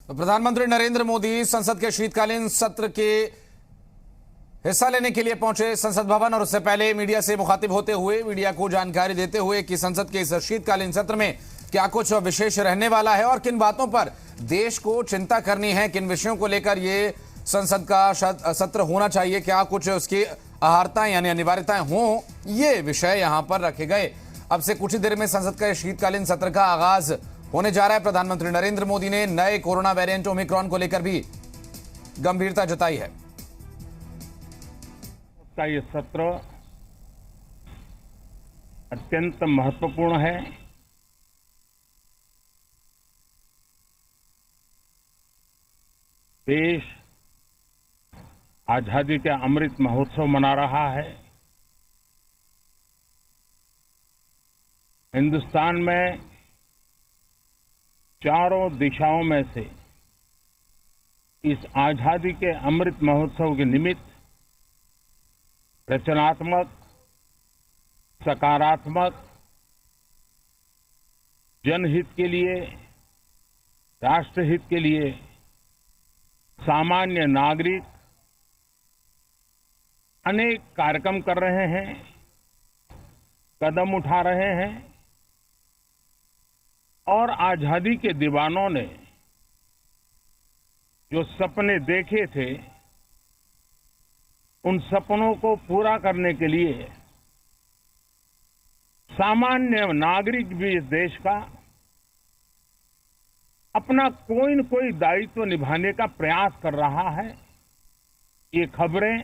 तो प्रधानमंत्री नरेंद्र मोदी संसद के शीतकालीन सत्र के हिस्सा लेने के लिए पहुंचे संसद भवन और उससे पहले मीडिया से मुखातिब होते हुए मीडिया को जानकारी देते हुए कि संसद के इस शीतकालीन सत्र में क्या कुछ विशेष रहने वाला है और किन बातों पर देश को चिंता करनी है, किन विषयों को लेकर ये संसद का सत्र होना चाहिए, क्या कुछ उसकी अहर्ताएं यानी अनिवार्यताएं हों, ये विषय यहां पर रखे गए। अब से कुछ ही देर में संसद का शीतकालीन सत्र का आगाज होने जा रहा है। प्रधानमंत्री नरेंद्र मोदी ने नए कोरोना वेरिएंट ओमिक्रॉन को लेकर भी गंभीरता जताई है। का ये सत्र अत्यंत महत्वपूर्ण है। देश आजादी के अमृत महोत्सव मना रहा है। हिंदुस्तान में चारों दिशाओं में से इस आजादी के अमृत महोत्सव के निमित्त रचनात्मक, सकारात्मक, जनहित के लिए, राष्ट्रहित के लिए सामान्य नागरिक अनेक कार्यक्रम कर रहे हैं, कदम उठा रहे हैं और आजादी के दीवानों ने जो सपने देखे थे उन सपनों को पूरा करने के लिए सामान्य नागरिक भी इस देश का अपना कोई न कोई दायित्व निभाने का प्रयास कर रहा है। ये खबरें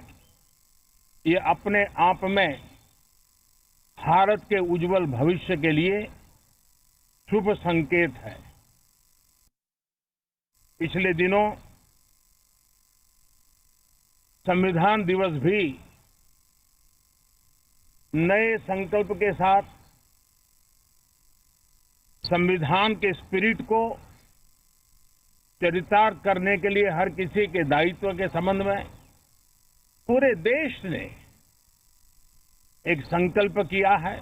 ये अपने आप में भारत के उज्जवल भविष्य के लिए शुभ संकेत है। पिछले दिनों संविधान दिवस भी नए संकल्प के साथ संविधान के स्पिरिट को चरितार्थ करने के लिए हर किसी के दायित्व के संबंध में पूरे देश ने एक संकल्प किया है।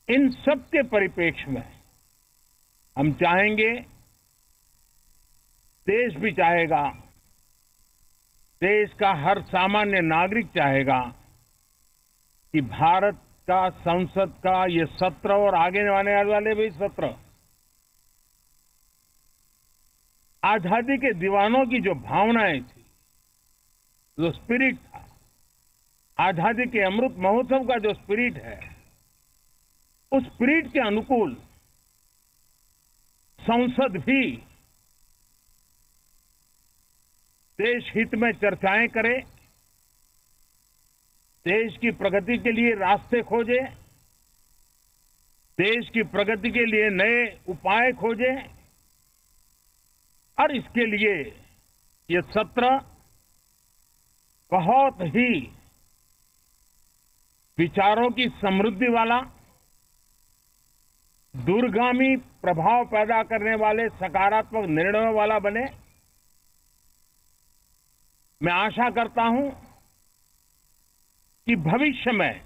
इन सब के परिप्रेक्ष्य में हम चाहेंगे, देश भी चाहेगा, देश का हर सामान्य नागरिक चाहेगा कि भारत का संसद का ये सत्र और आगे आने वाले भी सत्र आजादी के दीवानों की जो भावनाएं थी, जो स्पिरिट था, आजादी के अमृत महोत्सव का जो स्पिरिट है, उस स्पिरिट के अनुकूल संसद भी देश हित में चर्चाएं करे, देश की प्रगति के लिए रास्ते खोजे, देश की प्रगति के लिए नए उपाय खोजे और इसके लिए ये सत्र बहुत ही विचारों की समृद्धि वाला, दूरगामी प्रभाव पैदा करने वाले सकारात्मक निर्णयों वाला बने। मैं आशा करता हूं कि भविष्य में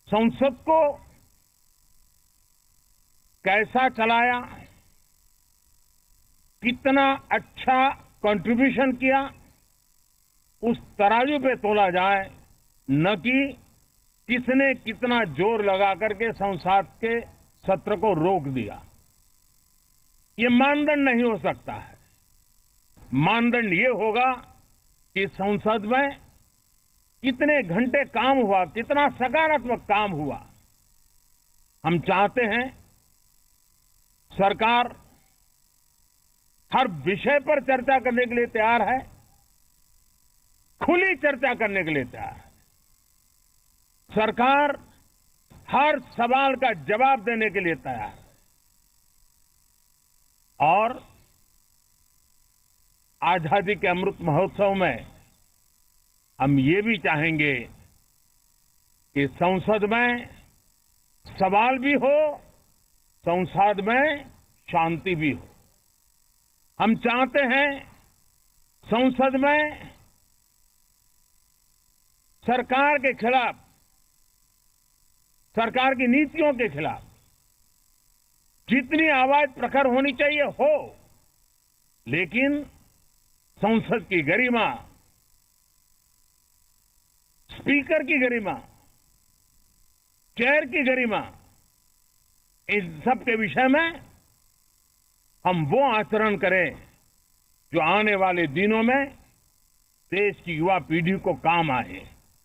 संसद को कैसा चलाया, कितना अच्छा कंट्रीब्यूशन किया, उस तराजू पे तोला जाए, न कि किसने कितना जोर लगा करके संसद के सत्र को रोक दिया। ये मानदंड नहीं हो सकता है। मानदंड ये होगा कि संसद में कितने घंटे काम हुआ, कितना सकारात्मक काम हुआ। हम चाहते हैं सरकार हर विषय पर चर्चा करने के लिए तैयार है, खुली चर्चा करने के लिए तैयार है। सरकार हर सवाल का जवाब देने के लिए तैयार है और आजादी के अमृत महोत्सव में हम ये भी चाहेंगे कि संसद में सवाल भी हो, संसद में शांति भी हो। हम चाहते हैं संसद में सरकार के खिलाफ, सरकार की नीतियों के खिलाफ जितनी आवाज प्रखर होनी चाहिए हो, लेकिन संसद की गरिमा, स्पीकर की गरिमा, चेयर की गरिमा, इस सब के विषय में हम वो आचरण करें जो आने वाले दिनों में देश की युवा पीढ़ी को काम आए।